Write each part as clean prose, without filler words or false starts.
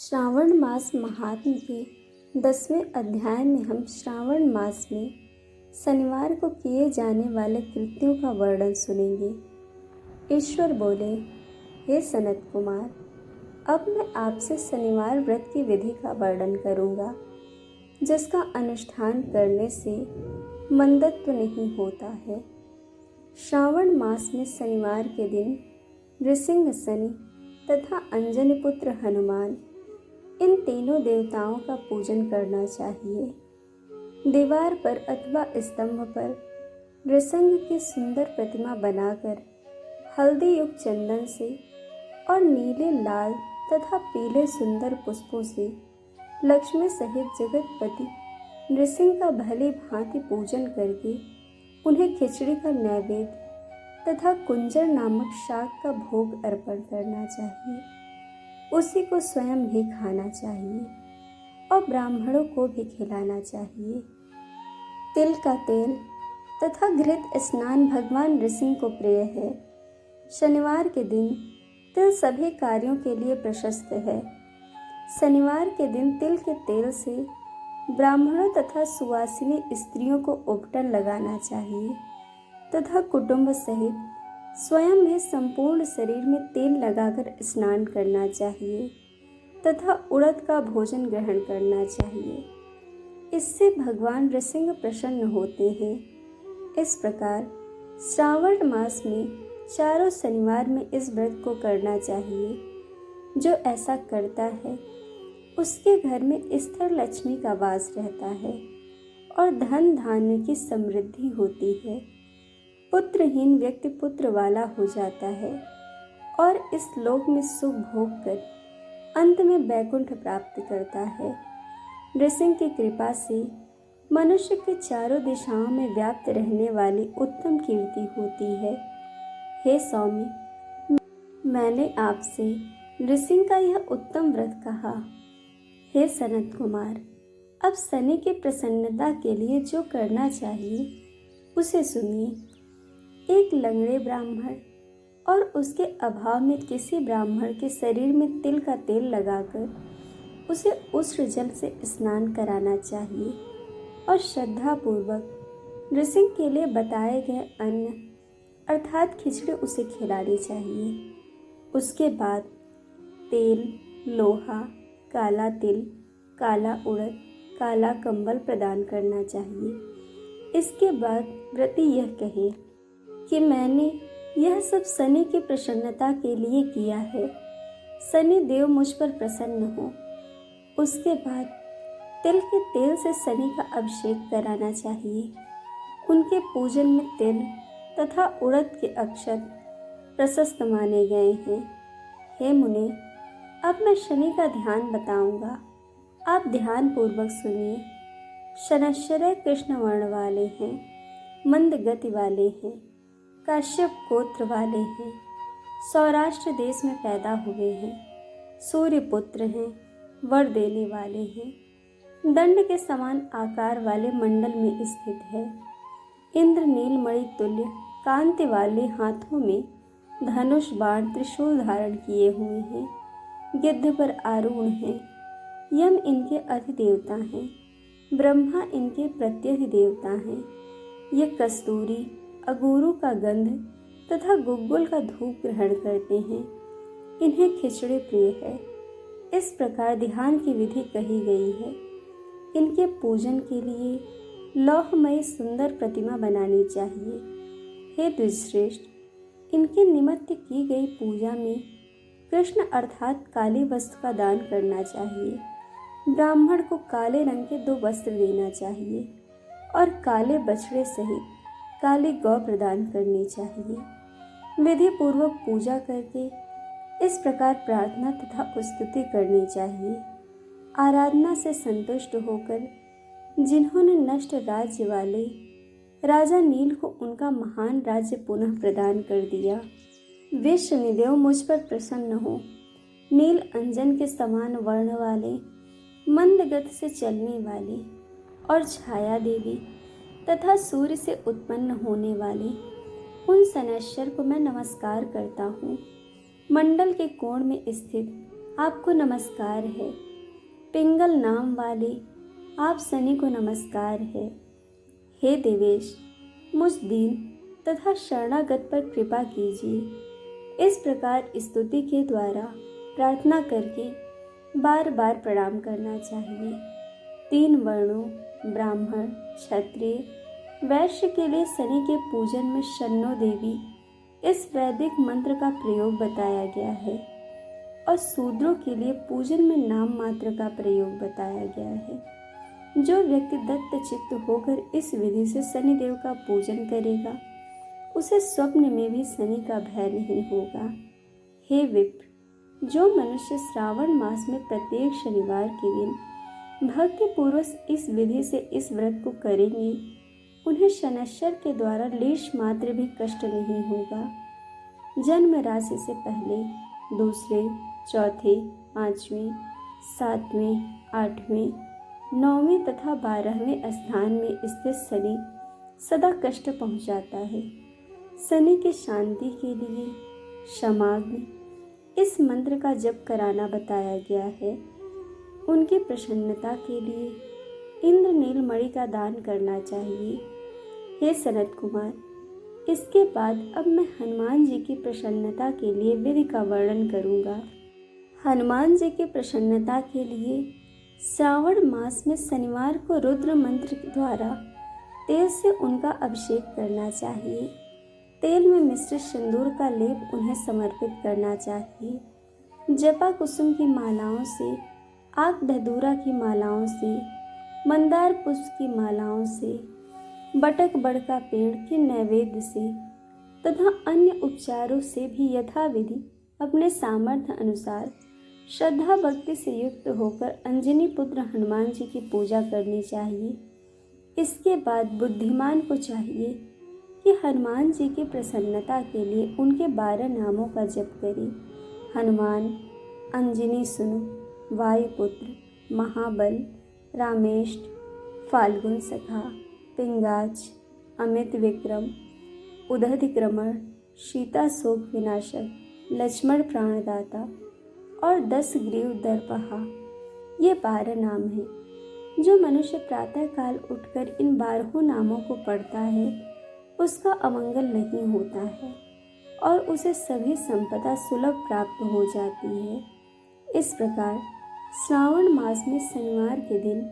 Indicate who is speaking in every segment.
Speaker 1: श्रावण मास महात्म्य के 10वें अध्याय में हम श्रावण मास में शनिवार को किए जाने वाले कृत्यों का वर्णन सुनेंगे। ईश्वर बोले, हे सनत कुमार, अब मैं आपसे शनिवार व्रत की विधि का वर्णन करूंगा, जिसका अनुष्ठान करने से मंदत्व नहीं होता है। श्रावण मास में शनिवार के दिन नृसिंह शनि तथा अंजनी पुत्र हनुमान, इन तीनों देवताओं का पूजन करना चाहिए। दीवार पर अथवा स्तंभ पर नृसिंह की सुंदर प्रतिमा बनाकर हल्दी युक्त चंदन से और नीले, लाल तथा पीले सुंदर पुष्पों से लक्ष्मी सहित जगतपति नृसिंह का भली भांति पूजन करके उन्हें खिचड़ी का नैवेद्य तथा कुंजर नामक शाक का भोग अर्पण करना चाहिए। उसी को स्वयं भी खाना चाहिए और ब्राह्मणों को भी खिलाना चाहिए। तिल का तेल तथा घृत स्नान भगवान नृसिंह को प्रिय है। शनिवार के दिन तिल सभी कार्यों के लिए प्रशस्त है। शनिवार के दिन तिल के तेल से ब्राह्मणों तथा सुवासिनी स्त्रियों को उपटन लगाना चाहिए तथा कुटुंब सहित स्वयं भी संपूर्ण शरीर में तेल लगाकर स्नान करना चाहिए तथा उड़द का भोजन ग्रहण करना चाहिए। इससे भगवान नृसिंह प्रसन्न होते हैं। इस प्रकार श्रावण मास में चारों शनिवार में इस व्रत को करना चाहिए। जो ऐसा करता है उसके घर में स्थिर लक्ष्मी का वास रहता है और धन धान्य की समृद्धि होती है। पुत्रहीन व्यक्ति पुत्र वाला हो जाता है और इस लोक में सुख भोग कर अंत में वैकुंठ प्राप्त करता है। नृसिंह की कृपा से मनुष्य के चारों दिशाओं में व्याप्त रहने वाली उत्तम कीर्ति होती है। हे सौम्य, मैंने आपसे नृसिंह का यह उत्तम व्रत कहा। हे सनत कुमार, अब शनि की प्रसन्नता के लिए जो करना चाहिए उसे सुनिए। एक लंगड़े ब्राह्मण और उसके अभाव में किसी ब्राह्मण के शरीर में तिल का तेल लगाकर उसे उष्ण जल से स्नान कराना चाहिए और श्रद्धापूर्वक नृसिंह के लिए बताए गए अन्न अर्थात खिचड़ी उसे खिलानी चाहिए। उसके बाद तेल, लोहा, काला तिल, काला उड़द, काला कंबल प्रदान करना चाहिए। इसके बाद व्रती यह कहे कि मैंने यह सब शनि की प्रसन्नता के लिए किया है। शनि देव मुझ पर प्रसन्न हो। उसके बाद तिल के तेल से शनि का अभिषेक कराना चाहिए। उनके पूजन में तिल तथा उड़द के अक्षत प्रशस्त माने गए हैं। हे मुने, अब मैं शनि का ध्यान बताऊंगा, आप ध्यान पूर्वक सुनिए। शनैश्चर कृष्ण वर्ण वाले हैं, मंद गति वाले हैं, काश्यप गोत्र वाले हैं, सौराष्ट्र देश में पैदा हुए हैं, सूर्य पुत्र हैं, वर देने वाले हैं, दंड के समान आकार वाले मंडल में स्थित है। इंद्र नीलमणि तुल्य कांति वाले हाथों में धनुष बाण त्रिशूल धारण किए हुए हैं, गिद्ध पर आरूढ़ हैं। यम इनके अधिदेवता हैं, ब्रह्मा इनके प्रत्यधिदेवता हैं। ये कस्तूरी, अगुरु का गंध तथा गुग्गुल का धूप ग्रहण करते हैं। इन्हें खिचड़ी प्रिय है। इस प्रकार ध्यान की विधि कही गई है। इनके पूजन के लिए लौहमयी सुंदर प्रतिमा बनानी चाहिए। हे द्विजश्रेष्ठ, इनके निमित्त की गई पूजा में कृष्ण अर्थात काली वस्त्र का दान करना चाहिए। ब्राह्मण को काले रंग के 2 वस्त्र देना चाहिए और काले बछड़े सहित काली गौ प्रदान करनी चाहिए। विधि पूर्वक पूजा करके इस प्रकार प्रार्थना तथा स्तुति करनी चाहिए। आराधना से संतुष्ट होकर जिन्होंने नष्ट राज्य वाले राजा नील को उनका महान राज्य पुनः प्रदान कर दिया, वे शनिदेव मुझ पर प्रसन्न हो। नील अंजन के समान वर्ण वाले, मंद गति से चलने वाले और छाया देवी तथा सूर्य से उत्पन्न होने वाले उन शनैश्चर को मैं नमस्कार करता हूँ। मंडल के कोण में स्थित आपको नमस्कार है। पिंगल नाम वाले आप शनि को नमस्कार है। हे देवेश, मुझ दीन तथा शरणागत पर कृपा कीजिए। इस प्रकार स्तुति के द्वारा प्रार्थना करके बार बार प्रणाम करना चाहिए। 3 वर्णों ब्राह्मण, क्षत्रिय, वैश्य के लिए शनि के पूजन में शन्नो देवी इस वैदिक मंत्र का प्रयोग बताया गया है और शूद्रों के लिए पूजन में नाम मात्र का प्रयोग बताया गया है। जो व्यक्ति दत्त चित्त होकर इस विधि से शनिदेव का पूजन करेगा उसे स्वप्न में भी शनि का भय नहीं होगा। हे विप्र, जो मनुष्य श्रावण मास में प्रत्येक शनिवार के दिन भक्ति पूर्वक इस विधि से इस व्रत को करेंगे उन्हें शनैश्चर के द्वारा लेश मात्र भी कष्ट नहीं होगा। जन्म राशि से पहले, दूसरे, चौथे, 5वें, 7वें, 8वें, 9वें तथा 12वें स्थान में स्थित शनि सदा कष्ट पहुंचाता है। शनि की शांति के लिए क्षमाग्नि इस मंत्र का जप कराना बताया गया है। उनकी प्रसन्नता के लिए इंद्रनील मणि का दान करना चाहिए। हे सनत कुमार, इसके बाद अब मैं हनुमान जी की प्रसन्नता के लिए विधि का वर्णन करूंगा। हनुमान जी की प्रसन्नता के लिए श्रावण मास में शनिवार को रुद्र मंत्र द्वारा तेल से उनका अभिषेक करना चाहिए। तेल में मिश्रित सिंदूर का लेप उन्हें समर्पित करना चाहिए। जपा कुसुम की मालाओं से, आक धतूरा की मालाओं से, मंदार पुष्प की मालाओं से, बटक बड़का पेड़ के नैवेद्य से तथा अन्य उपचारों से भी यथाविधि अपने सामर्थ्य अनुसार श्रद्धा भक्ति से युक्त होकर अंजनी पुत्र हनुमान जी की पूजा करनी चाहिए। इसके बाद बुद्धिमान को चाहिए कि हनुमान जी की प्रसन्नता के लिए उनके 12 नामों का जप करे। हनुमान, अंजनी सुनु, वायुपुत्र, महाबल, रामेष्ट, फाल्गुन सखा, पिंगाच, अमित विक्रम, उदधिक्रमण, सीता शोक विनाशक, लक्ष्मण प्राणदाता और 10 ग्रीव दर्पहा, ये 12 नाम हैं। जो मनुष्य प्रातः काल उठकर इन 12 नामों को पढ़ता है उसका अमंगल नहीं होता है और उसे सभी संपदा सुलभ प्राप्त हो जाती है। इस प्रकार श्रावण मास में शनिवार के दिन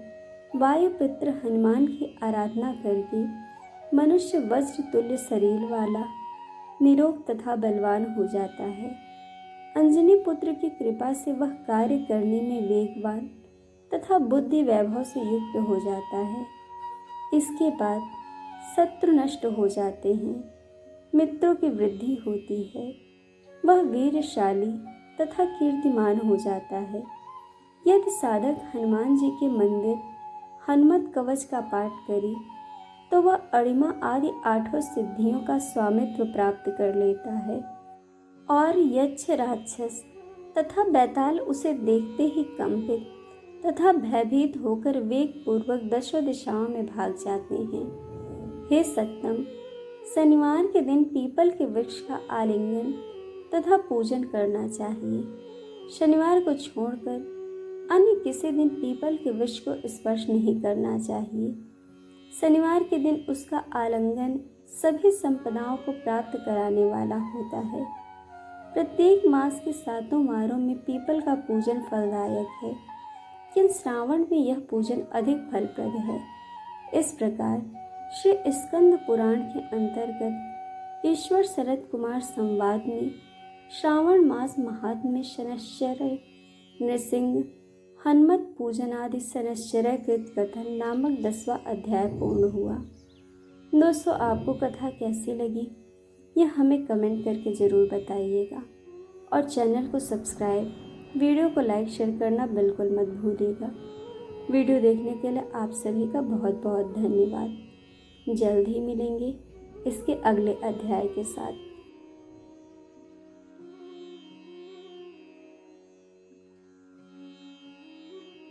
Speaker 1: वायुपुत्र हनुमान की आराधना करके मनुष्य वज्र तुल्य शरीर वाला, निरोग तथा बलवान हो जाता है। अंजनी पुत्र की कृपा से वह कार्य करने में वेगवान तथा बुद्धि वैभव से युक्त हो जाता है। इसके बाद शत्रु नष्ट हो जाते हैं, मित्रों की वृद्धि होती है, वह वीरशाली तथा कीर्तिमान हो जाता है। यदि साधक हनुमान जी के मंदिर हनुमत कवच का पाठ करे तो वह अणिमा आदि 8 सिद्धियों का स्वामित्व प्राप्त कर लेता है और यक्ष, राक्षस तथा बैताल उसे देखते ही कंपित तथा भयभीत होकर वेग पूर्वक 10 दिशाओं में भाग जाते हैं। हे सत्तम, शनिवार के दिन पीपल के वृक्ष का आलिंगन तथा पूजन करना चाहिए। शनिवार को छोड़कर अन्य किसी दिन पीपल के वृक्ष को स्पर्श नहीं करना चाहिए। शनिवार के दिन उसका आलिंगन सभी संपदाओं को प्राप्त कराने वाला होता है। प्रत्येक मास के 7 वारों में पीपल का पूजन फलदायक है, किंतु श्रावण में यह पूजन अधिक फलप्रद है। इस प्रकार श्री स्कंद पुराण के अंतर्गत ईश्वर शरद कुमार संवाद में श्रावण मास महात्म्य शनैश्चर्य नृसिंह हनुमत पूजन आदि शनैश्चर्य कृत कथन नामक 10वां अध्याय पूर्ण हुआ। दोस्तों, आपको कथा कैसी लगी यह हमें कमेंट करके ज़रूर बताइएगा और चैनल को सब्सक्राइब, वीडियो को लाइक शेयर करना बिल्कुल मत भूलिएगा। वीडियो देखने के लिए आप सभी का बहुत बहुत धन्यवाद। जल्द ही मिलेंगे इसके अगले अध्याय के साथ।